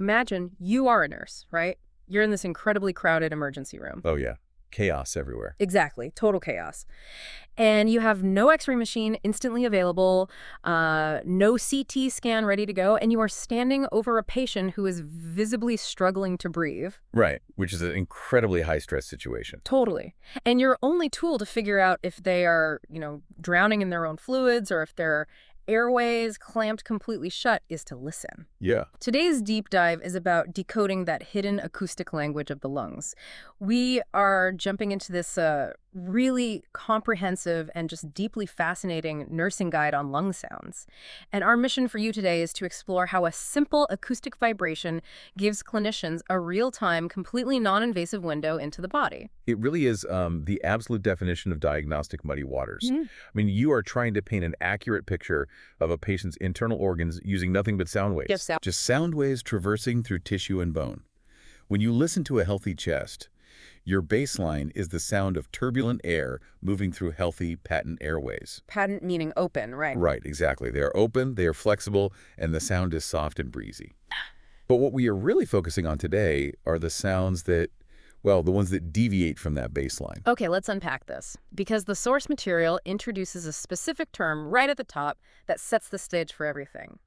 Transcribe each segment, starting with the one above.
Imagine you are a nurse, right? You're in this incredibly crowded emergency room. Oh, yeah. Chaos everywhere. Exactly. Total chaos. And you have no x-ray machine instantly available, no CT scan ready to go, and you are standing over a patient who is visibly struggling to breathe. Right, which is an incredibly high-stress situation. Totally. And your only tool to figure out if they are, drowning in their own fluids or if their airways clamped completely shut is to listen. Yeah. Today's deep dive is about decoding that hidden acoustic language of the lungs. We are jumping into this really comprehensive and just deeply fascinating nursing guide on lung sounds. And our mission for you today is to explore how a simple acoustic vibration gives clinicians a real-time, completely non-invasive window into the body. It really is the absolute definition of diagnostic muddy waters. Mm-hmm. I mean, you are trying to paint an accurate picture of a patient's internal organs using nothing but sound waves. Yes, Just sound waves traversing through tissue and bone. When you listen to a healthy chest, your baseline is the sound of turbulent air moving through healthy, patent airways. Patent meaning open, right? Right, exactly. They are open, they are flexible, and the sound is soft and breezy. But what we are really focusing on today are the sounds that, well, the ones that deviate from that baseline. Okay, let's unpack this. Because the source material introduces a specific term right at the top that sets the stage for everything.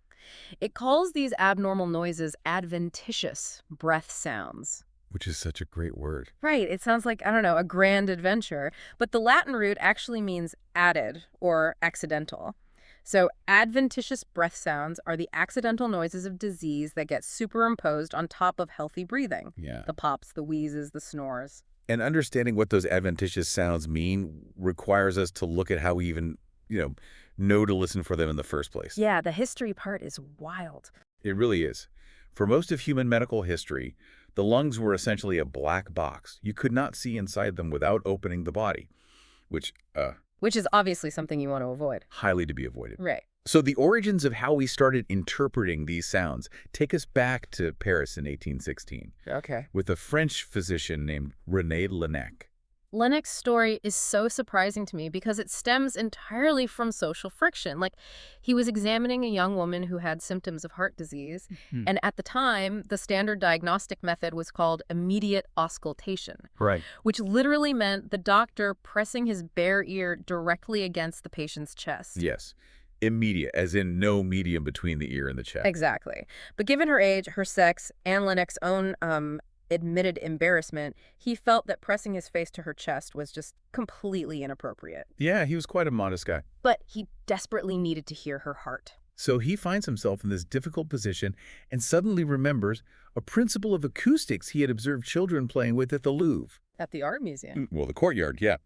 It calls these abnormal noises adventitious breath sounds. Which is such a great word. Right, it sounds like, I don't know, a grand adventure. But the Latin root actually means added or accidental. So adventitious breath sounds are the accidental noises of disease that get superimposed on top of healthy breathing. Yeah. The pops, the wheezes, the snores. And understanding what those adventitious sounds mean requires us to look at how we even, know to listen for them in the first place. Yeah, the history part is wild. It really is. For most of human medical history, the lungs were essentially a black box. You could not see inside them without opening the body, which is obviously something you want to avoid. highly to be avoided. Right. So the origins of how we started interpreting these sounds take us back to Paris in 1816 Okay. with a French physician named René Laennec. Laennec's story is so surprising to me because it stems entirely from social friction. Like, he was examining a young woman who had symptoms of heart disease, and at the time, the standard diagnostic method was called immediate auscultation, Right. which literally meant the doctor pressing his bare ear directly against the patient's chest. Yes. Immediate, as in no medium between the ear and the chest. Exactly. But given her age, her sex, and Laennec's own admitted embarrassment, he felt that pressing his face to her chest was just completely inappropriate. Yeah, he was quite a modest guy. But he desperately needed to hear her heart. So he finds himself in this difficult position and suddenly remembers a principle of acoustics he had observed children playing with at the Louvre. At the art museum. Well, the courtyard, yeah.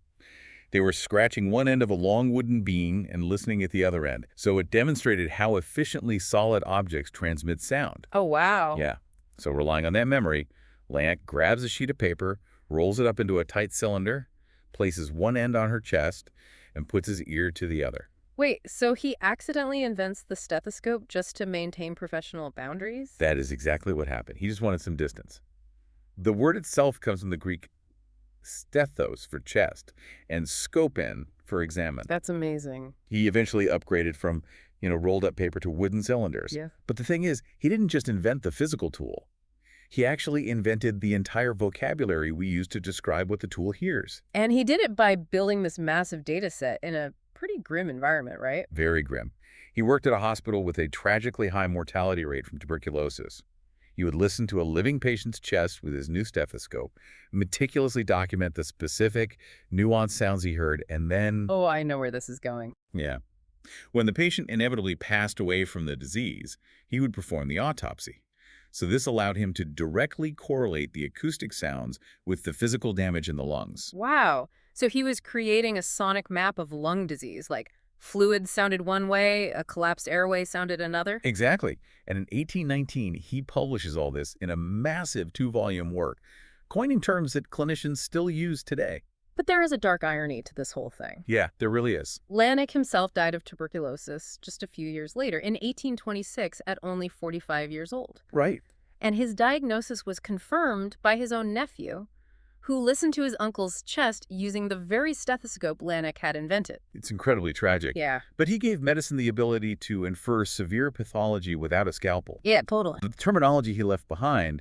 They were scratching one end of a long wooden beam and listening at the other end. So it demonstrated how efficiently solid objects transmit sound. Oh, wow. Yeah. So relying on that memory, Laennec grabs a sheet of paper, rolls it up into a tight cylinder, places one end on her chest, and puts his ear to the other. Wait, so he accidentally invents the stethoscope just to maintain professional boundaries? That is exactly what happened. He just wanted some distance. The word itself comes from the Greek stethos for chest and scopen for examine. That's amazing. He eventually upgraded from, rolled up paper to wooden cylinders. Yeah. But the thing is, he didn't just invent the physical tool. He actually invented the entire vocabulary we use to describe what the tool hears. And he did it by building this massive data set in a pretty grim environment, right? Very grim. He worked at a hospital with a tragically high mortality rate from tuberculosis. He would listen to a living patient's chest with his new stethoscope, meticulously document the specific, nuanced sounds he heard, and then... Oh, I know where this is going. Yeah. When the patient inevitably passed away from the disease, he would perform the autopsy. So this allowed him to directly correlate the acoustic sounds with the physical damage in the lungs. Wow. So he was creating a sonic map of lung disease, like fluid sounded one way, a collapsed airway sounded another? Exactly. And in 1819, he publishes all this in a massive 2-volume work, coining terms that clinicians still use today. But there is a dark irony to this whole thing. Yeah, there really is. Laennec himself died of tuberculosis just a few years later, in 1826, at only 45 years old. Right. And his diagnosis was confirmed by his own nephew, who listened to his uncle's chest using the very stethoscope Laennec had invented. It's incredibly tragic. Yeah. But he gave medicine the ability to infer severe pathology without a scalpel. Yeah, totally. The terminology he left behind,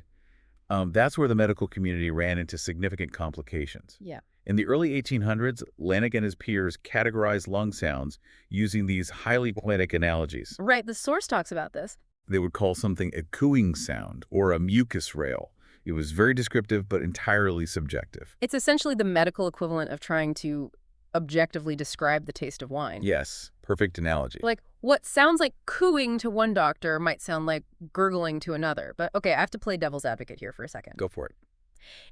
that's where the medical community ran into significant complications. Yeah. In the early 1800s, Laennec and his peers categorized lung sounds using these highly poetic analogies. Right, the source talks about this. They would call something a cooing sound or a mucus rail. It was very descriptive but entirely subjective. It's essentially the medical equivalent of trying to objectively describe the taste of wine. Yes, perfect analogy. Like, what sounds like cooing to one doctor might sound like gurgling to another. But okay, I have to play devil's advocate here for a second. Go for it.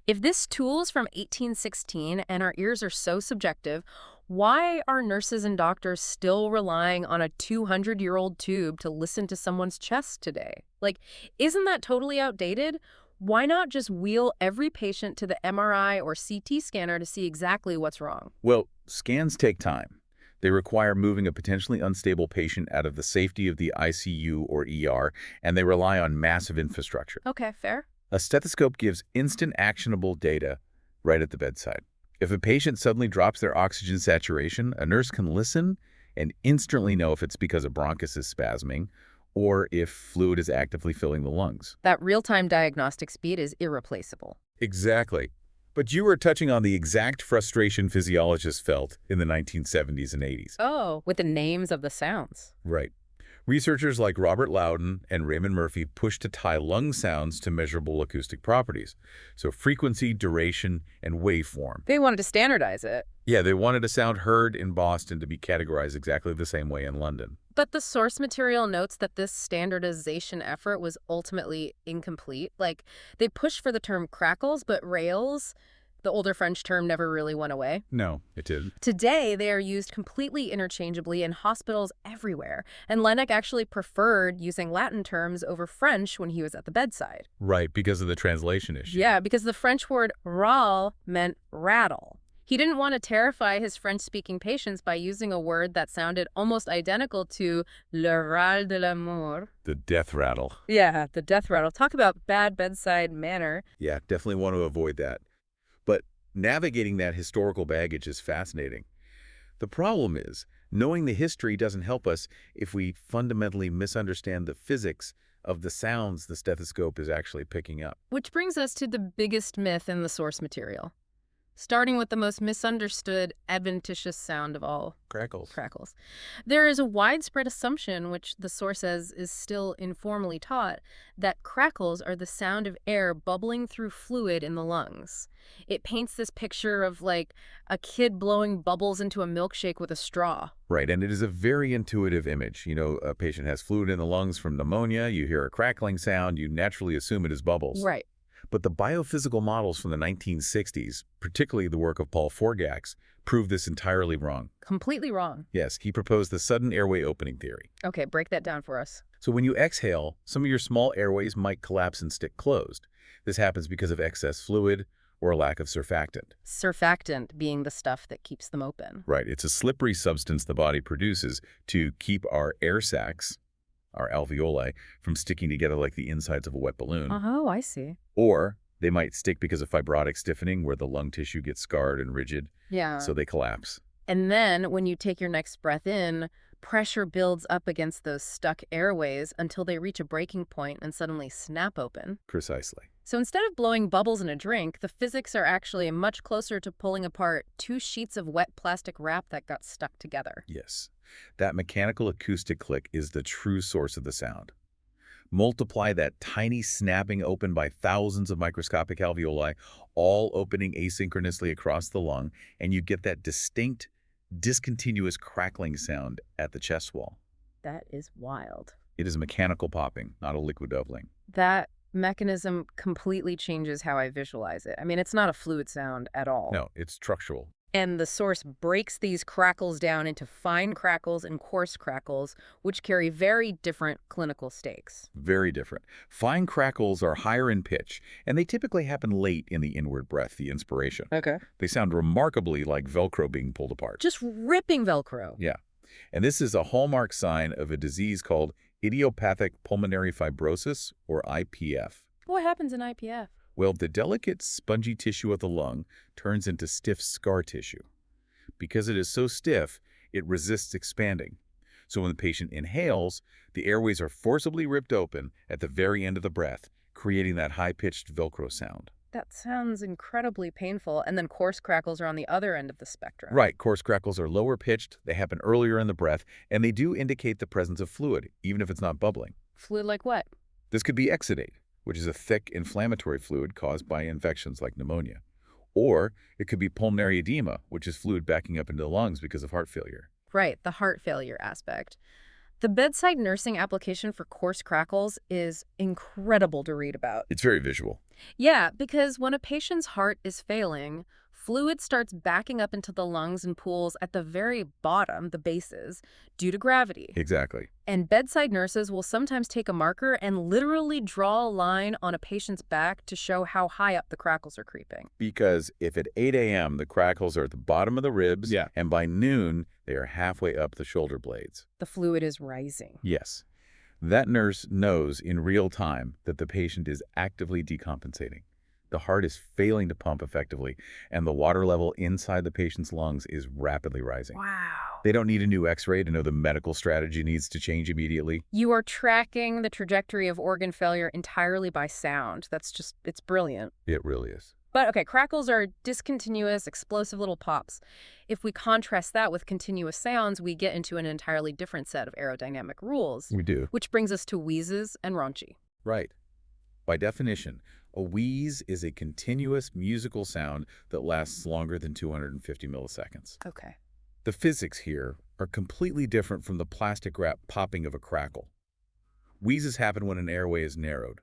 If this tool's from 1816 and our ears are so subjective, why are nurses and doctors still relying on a 200-year-old tube to listen to someone's chest today? Like, isn't that totally outdated? Why not just wheel every patient to the MRI or CT scanner to see exactly what's wrong? Well, scans take time. They require moving a potentially unstable patient out of the safety of the ICU or ER, and they rely on massive infrastructure. Okay, fair. A stethoscope gives instant actionable data right at the bedside. If a patient suddenly drops their oxygen saturation, a nurse can listen and instantly know if it's because a bronchus is spasming or if fluid is actively filling the lungs. That real-time diagnostic speed is irreplaceable. Exactly. But you were touching on the exact frustration physiologists felt in the 1970s and 80s. Oh, with the names of the sounds. Right. Researchers like Robert Loudon and Raymond Murphy pushed to tie lung sounds to measurable acoustic properties. So frequency, duration, and waveform. They wanted to standardize it. Yeah, they wanted a sound heard in Boston to be categorized exactly the same way in London. But the source material notes that this standardization effort was ultimately incomplete. Like, they pushed for the term crackles, but rails, the older French term, never really went away. No, it didn't. Today, they are used completely interchangeably in hospitals everywhere, and Laennec actually preferred using Latin terms over French when he was at the bedside. Right, because of the translation issue. Yeah, because the French word râle meant rattle. He didn't want to terrify his French-speaking patients by using a word that sounded almost identical to le râle de la mort. The death rattle. Yeah, the death rattle. Talk about bad bedside manner. Yeah, definitely want to avoid that. But navigating that historical baggage is fascinating. The problem is, knowing the history doesn't help us if we fundamentally misunderstand the physics of the sounds the stethoscope is actually picking up. Which brings us to the biggest myth in the source material. Starting with the most misunderstood adventitious sound of all. Crackles. Crackles. There is a widespread assumption, which the source says is still informally taught, that crackles are the sound of air bubbling through fluid in the lungs. It paints this picture of, like, a kid blowing bubbles into a milkshake with a straw. Right, and it is a very intuitive image. You know, a patient has fluid in the lungs from pneumonia, you hear a crackling sound, you naturally assume it is bubbles. Right. But the biophysical models from the 1960s, particularly the work of Paul Forgax, proved this entirely wrong. Completely wrong. Yes, he proposed the sudden airway opening theory. Okay, break that down for us. So when you exhale, some of your small airways might collapse and stick closed. This happens because of excess fluid or a lack of surfactant. Surfactant being the stuff that keeps them open. Right, it's a slippery substance the body produces to keep our air sacs, our alveoli, from sticking together like the insides of a wet balloon. Oh, I see. Or they might stick because of fibrotic stiffening where the lung tissue gets scarred and rigid, Yeah. so they collapse. And then when you take your next breath in, pressure builds up against those stuck airways until they reach a breaking point and suddenly snap open. Precisely. So instead of blowing bubbles in a drink, the physics are actually much closer to pulling apart two sheets of wet plastic wrap that got stuck together. Yes. That mechanical acoustic click is the true source of the sound. Multiply that tiny snapping open by thousands of microscopic alveoli, all opening asynchronously across the lung, and you get that distinct, discontinuous crackling sound at the chest wall. That is wild. It is a mechanical popping, not a liquid doubling. That mechanism completely changes how I visualize it. I mean, it's not a fluid sound at all. No, it's structural. And the source breaks these crackles down into fine crackles and coarse crackles, which carry very different clinical stakes. Very different. Fine crackles are higher in pitch, and they typically happen late in the inward breath, the inspiration. Okay. They sound remarkably like Velcro being pulled apart. Just ripping Velcro. Yeah. And this is a hallmark sign of a disease called idiopathic pulmonary fibrosis, or IPF. What happens in IPF? Well, the delicate, spongy tissue of the lung turns into stiff scar tissue. Because it is so stiff, it resists expanding. So when the patient inhales, the airways are forcibly ripped open at the very end of the breath, creating that high-pitched Velcro sound. That sounds incredibly painful. And then coarse crackles are on the other end of the spectrum. Right, coarse crackles are lower pitched, they happen earlier in the breath, and they do indicate the presence of fluid, even if it's not bubbling. Fluid like what? This could be exudate, which is a thick, inflammatory fluid caused by infections like pneumonia. Or it could be pulmonary edema, which is fluid backing up into the lungs because of heart failure. Right, the heart failure aspect. The bedside nursing application for coarse crackles is incredible to read about. It's very visual. Yeah, because when a patient's heart is failing, fluid starts backing up into the lungs and pools at the very bottom, the bases, due to gravity. Exactly. And bedside nurses will sometimes take a marker and literally draw a line on a patient's back to show how high up the crackles are creeping. Because if at 8 a.m. the crackles are at the bottom of the ribs, Yeah. and by noon they are halfway up the shoulder blades. The fluid is rising. Yes. That nurse knows in real time that the patient is actively decompensating. The heart is failing to pump effectively, and the water level inside the patient's lungs is rapidly rising. Wow. They don't need a new x-ray to know the medical strategy needs to change immediately. You are tracking the trajectory of organ failure entirely by sound. It's brilliant. It really is. But okay, crackles are discontinuous, explosive little pops. If we contrast that with continuous sounds, we get into an entirely different set of aerodynamic rules, We do. which brings us to wheezes and raunchy. Right. By definition, a wheeze is a continuous musical sound that lasts longer than 250 milliseconds. Okay. The physics here are completely different from the plastic wrap popping of a crackle. Wheezes happen when an airway is narrowed.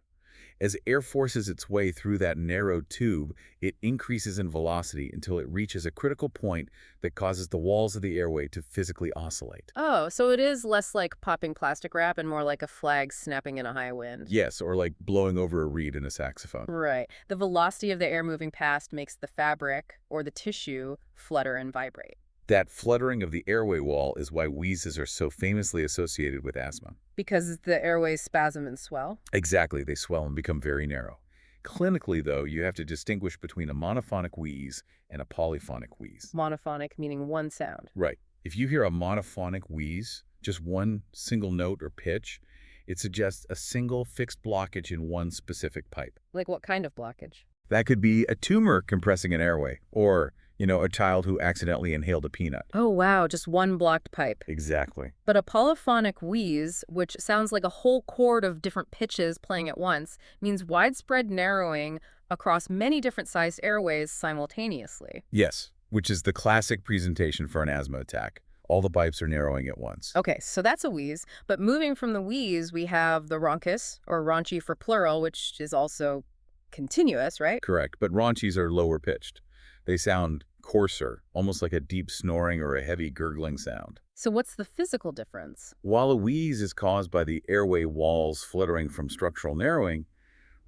As air forces its way through that narrowed tube, it increases in velocity until it reaches a critical point that causes the walls of the airway to physically oscillate. Oh, so it is less like popping plastic wrap and more like a flag snapping in a high wind. Yes, or like blowing over a reed in a saxophone. Right. The velocity of the air moving past makes the fabric or the tissue flutter and vibrate. That fluttering of the airway wall is why wheezes are so famously associated with asthma. Because the airways spasm and swell? Exactly, they swell and become very narrow. Clinically, though, you have to distinguish between a monophonic wheeze and a polyphonic wheeze. Monophonic meaning one sound. Right. If you hear a monophonic wheeze, just one single note or pitch, it suggests a single fixed blockage in one specific pipe. Like what kind of blockage? That could be a tumor compressing an airway, or, a child who accidentally inhaled a peanut. Oh, wow, just one blocked pipe. Exactly. But a polyphonic wheeze, which sounds like a whole chord of different pitches playing at once, means widespread narrowing across many different sized airways simultaneously. Yes, which is the classic presentation for an asthma attack. All the pipes are narrowing at once. Okay, so that's a wheeze. But moving from the wheeze, we have the rhoncus, or raunchy for plural, which is also continuous, right? Correct, but raunchies are lower pitched. They sound coarser, almost like a deep snoring or a heavy gurgling sound. So what's the physical difference? While a wheeze is caused by the airway walls fluttering from structural narrowing,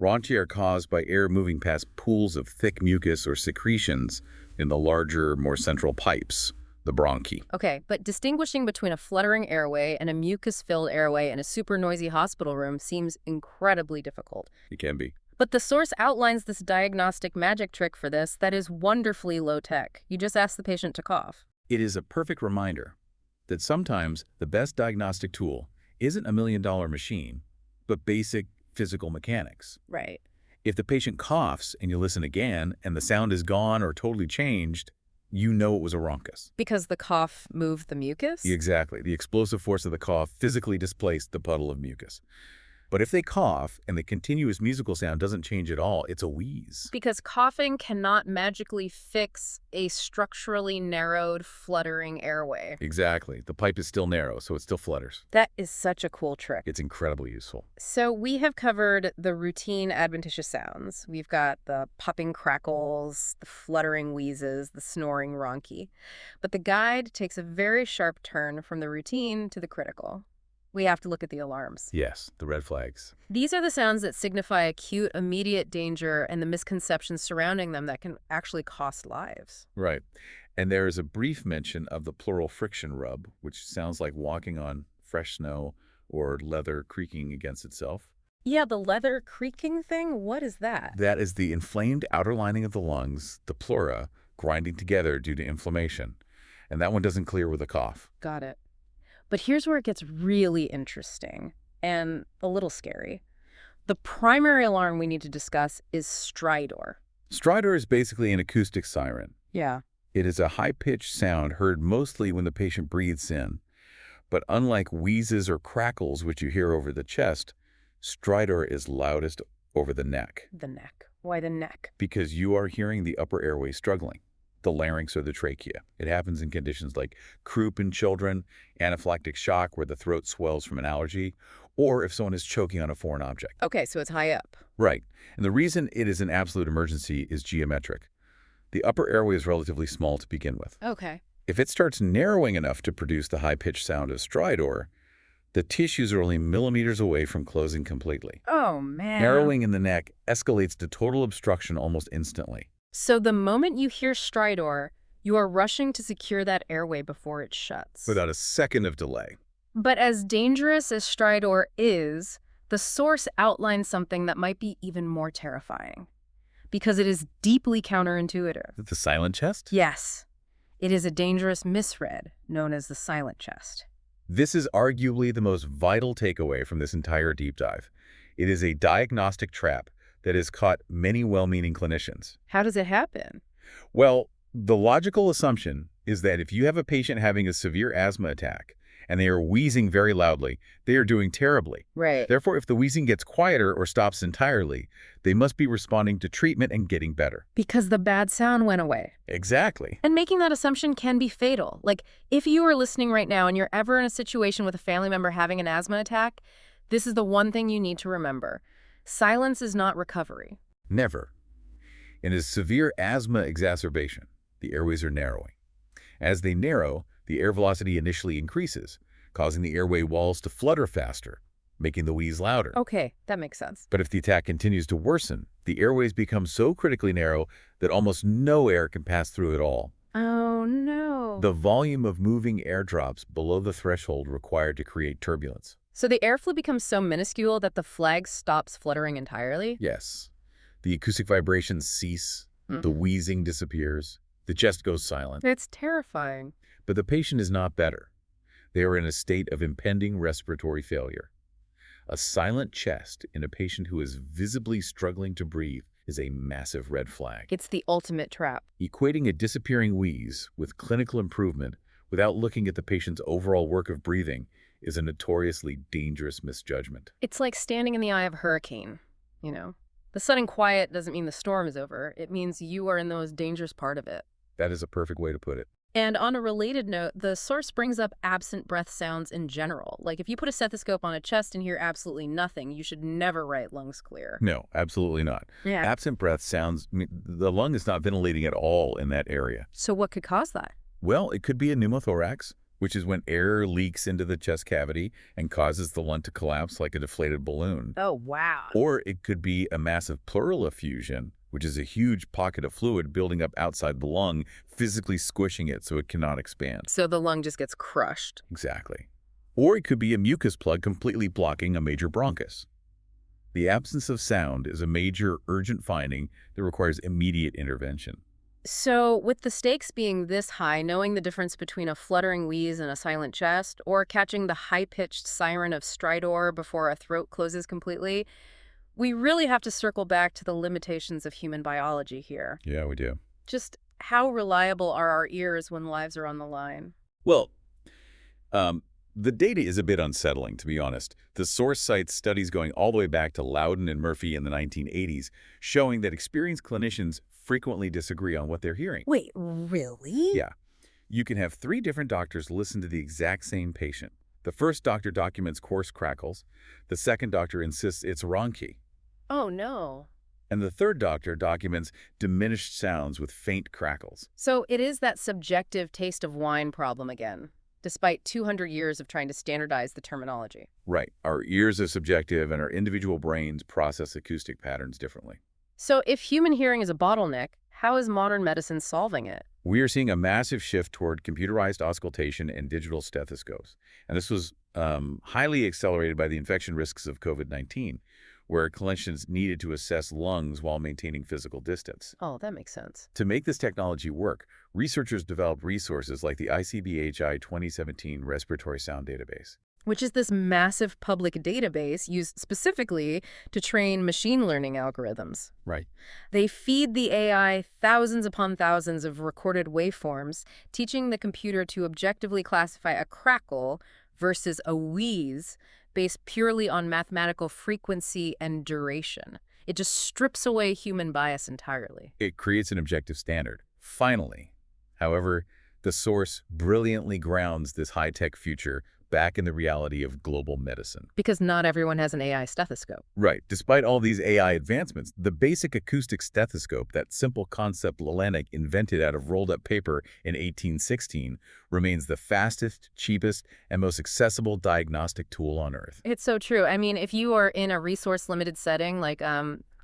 raunchy are caused by air moving past pools of thick mucus or secretions in the larger, more central pipes, the bronchi. Okay, but distinguishing between a fluttering airway and a mucus-filled airway in a super noisy hospital room seems incredibly difficult. It can be. But the source outlines this diagnostic magic trick for this that is wonderfully low-tech. You just ask the patient to cough. It is a perfect reminder that sometimes the best diagnostic tool isn't a million-dollar machine, but basic physical mechanics. Right. If the patient coughs and you listen again and the sound is gone or totally changed, you know it was a rhoncus. Because the cough moved the mucus? Exactly. The explosive force of the cough physically displaced the puddle of mucus. But if they cough and the continuous musical sound doesn't change at all, it's a wheeze. Because coughing cannot magically fix a structurally narrowed, fluttering airway. Exactly. The pipe is still narrow, so it still flutters. That is such a cool trick. It's incredibly useful. So we have covered the routine adventitious sounds. We've got the popping crackles, the fluttering wheezes, the snoring rhonchy. But the guide takes a very sharp turn from the routine to the critical. We have to look at the alarms. Yes, the red flags. These are the sounds that signify acute, immediate danger and the misconceptions surrounding them that can actually cost lives. Right. And there is a brief mention of the pleural friction rub, which sounds like walking on fresh snow or leather creaking against itself. Yeah, the leather creaking thing? What is that? That is the inflamed outer lining of the lungs, the pleura, grinding together due to inflammation. And that one doesn't clear with a cough. Got it. But here's where it gets really interesting and a little scary. The primary alarm we need to discuss is stridor. Stridor is basically an acoustic siren. Yeah. It is a high-pitched sound heard mostly when the patient breathes in. But unlike wheezes or crackles, which you hear over the chest, stridor is loudest over the neck. The neck. Why the neck? Because you are hearing the upper airway struggling, the larynx or the trachea. It happens in conditions like croup in children, anaphylactic shock where the throat swells from an allergy, or if someone is choking on a foreign object. Okay, so it's high up. Right. And the reason it is an absolute emergency is geometric. The upper airway is relatively small to begin with. Okay. If it starts narrowing enough to produce the high-pitched sound of stridor, the tissues are only millimeters away from closing completely. Oh, man. Narrowing in the neck escalates to total obstruction almost instantly. So the moment you hear stridor, you are rushing to secure that airway before it shuts. Without a second of delay. But as dangerous as stridor is, the source outlines something that might be even more terrifying. Because it is deeply counterintuitive. The silent chest? Yes. It is a dangerous misread, known as the silent chest. This is arguably the most vital takeaway from this entire deep dive. It is a diagnostic trap that has caught many well-meaning clinicians. How does it happen? Well, the logical assumption is that if you have a patient having a severe asthma attack and they are wheezing very loudly, they are doing terribly. Right. Therefore, if the wheezing gets quieter or stops entirely, they must be responding to treatment and getting better. Because the bad sound went away. Exactly. And making that assumption can be fatal. Like, if you are listening right now and you're ever in a situation with a family member having an asthma attack, this is the one thing you need to remember. Silence is not recovery. Never. In a severe asthma exacerbation, the airways are narrowing. As they narrow, the air velocity initially increases, causing the airway walls to flutter faster, making the wheeze louder. Okay, that makes sense. But if the attack continues to worsen, the airways become so critically narrow that almost no air can pass through at all. Oh, no. The volume of moving air drops below the threshold required to create turbulence. So the airflow becomes so minuscule that the flag stops fluttering entirely? Yes. The acoustic vibrations cease, the wheezing disappears, the chest goes silent. It's terrifying. But the patient is not better. They are in a state of impending respiratory failure. A silent chest in a patient who is visibly struggling to breathe is a massive red flag. It's the ultimate trap. Equating a disappearing wheeze with clinical improvement without looking at the patient's overall work of breathing is a notoriously dangerous misjudgment. It's like standing in the eye of a hurricane, you know? The sudden quiet doesn't mean the storm is over. It means you are in the most dangerous part of it. That is a perfect way to put it. And on a related note, the source brings up absent breath sounds in general. Like if you put a stethoscope on a chest and hear absolutely nothing, you should never write lungs clear. No, absolutely not. Yeah. Absent breath sounds, the lung is not ventilating at all in that area. So what could cause that? Well, it could be a pneumothorax, which is when air leaks into the chest cavity and causes the lung to collapse like a deflated balloon. Oh, wow. Or it could be a massive pleural effusion, which is a huge pocket of fluid building up outside the lung, physically squishing it so it cannot expand. So the lung just gets crushed. Exactly. Or it could be a mucus plug completely blocking a major bronchus. The absence of sound is a major urgent finding that requires immediate intervention. So with the stakes being this high, knowing the difference between a fluttering wheeze and a silent chest, or catching the high-pitched siren of stridor before a throat closes completely, we really have to circle back to the limitations of human biology here. Yeah, we do. Just how reliable are our ears when lives are on the line? Well, the data is a bit unsettling, to be honest. The source cites studies going all the way back to Loudon and Murphy in the 1980s, showing that experienced clinicians frequently disagree on what they're hearing. Wait, really? Yeah. You can have 3 different doctors listen to the exact same patient. The first doctor documents coarse crackles. The second doctor insists it's rhonchi. Oh, no. And the third doctor documents diminished sounds with faint crackles. So it is that subjective taste of wine problem again, despite 200 years of trying to standardize the terminology. Right. Our ears are subjective and our individual brains process acoustic patterns differently. So if human hearing is a bottleneck, how is modern medicine solving it? We are seeing a massive shift toward computerized auscultation and digital stethoscopes. And this was highly accelerated by the infection risks of COVID-19. where clinicians needed to assess lungs while maintaining physical distance. Oh, that makes sense. To make this technology work, researchers developed resources like the ICBHI 2017 Respiratory Sound Database. Which is this massive public database used specifically to train machine learning algorithms. Right. They feed the AI thousands upon thousands of recorded waveforms, teaching the computer to objectively classify a crackle versus a wheeze based purely on mathematical frequency and duration. It just strips away human bias entirely. It creates an objective standard. Finally, however, the source brilliantly grounds this high-tech future back in the reality of global medicine. Because not everyone has an AI stethoscope. Right. Despite all these AI advancements, the basic acoustic stethoscope, that simple concept Lalenik invented out of rolled-up paper in 1816, remains the fastest, cheapest, and most accessible diagnostic tool on Earth. It's so true. I mean, if you are in a resource-limited setting, like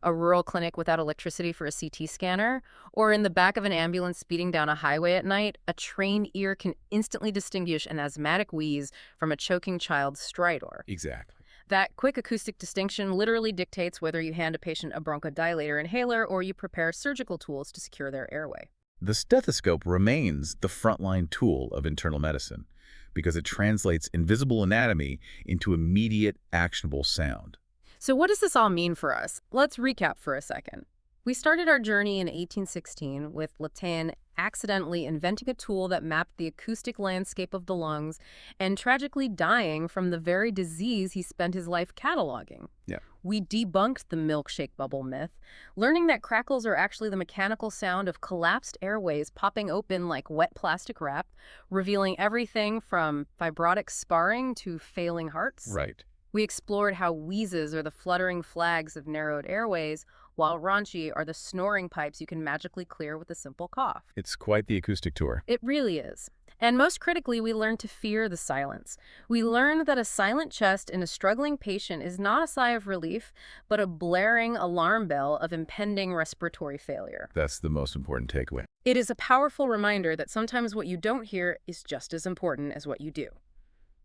a rural clinic without electricity for a CT scanner, or in the back of an ambulance speeding down a highway at night, a trained ear can instantly distinguish an asthmatic wheeze from a choking child's stridor. Exactly. That quick acoustic distinction literally dictates whether you hand a patient a bronchodilator inhaler or you prepare surgical tools to secure their airway. The stethoscope remains the frontline tool of internal medicine because it translates invisible anatomy into immediate, actionable sound. So what does this all mean for us? Let's recap for a second. We started our journey in 1816 with Latin accidentally inventing a tool that mapped the acoustic landscape of the lungs and tragically dying from the very disease he spent his life cataloging. Yeah. We debunked the milkshake bubble myth, learning that crackles are actually the mechanical sound of collapsed airways popping open like wet plastic wrap, revealing everything from fibrotic sparring to failing hearts. Right. We explored how wheezes are the fluttering flags of narrowed airways, while raunchy are the snoring pipes you can magically clear with a simple cough. It's quite the acoustic tour. It really is. And most critically, we learned to fear the silence. We learned that a silent chest in a struggling patient is not a sigh of relief, but a blaring alarm bell of impending respiratory failure. That's the most important takeaway. It is a powerful reminder that sometimes what you don't hear is just as important as what you do.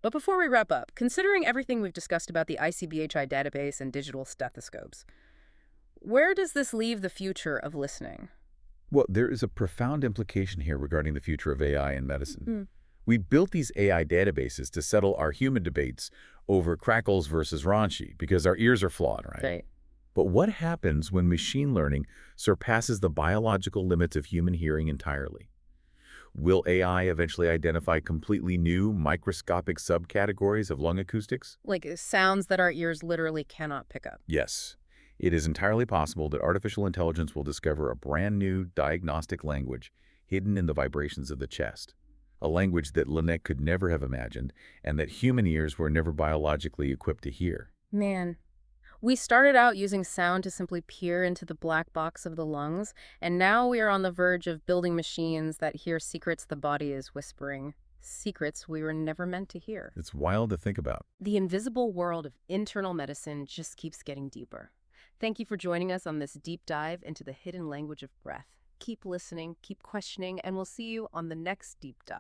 But before we wrap up, considering everything we've discussed about the ICBHI database and digital stethoscopes, where does this leave the future of listening? Well, there is a profound implication here regarding the future of AI in medicine. We built these AI databases to settle our human debates over crackles versus raunchy because our ears are flawed, right? But what happens when machine learning surpasses the biological limits of human hearing entirely? Will AI eventually identify completely new microscopic subcategories of lung acoustics? Like sounds that our ears literally cannot pick up. Yes. It is entirely possible that artificial intelligence will discover a brand new diagnostic language hidden in the vibrations of the chest, a language that Laennec could never have imagined and that human ears were never biologically equipped to hear. Man, we started out using sound to simply peer into the black box of the lungs, and now we are on the verge of building machines that hear secrets the body is whispering, secrets we were never meant to hear. It's wild to think about. The invisible world of internal medicine just keeps getting deeper. Thank you for joining us on this deep dive into the hidden language of breath. Keep listening, keep questioning, and we'll see you on the next deep dive.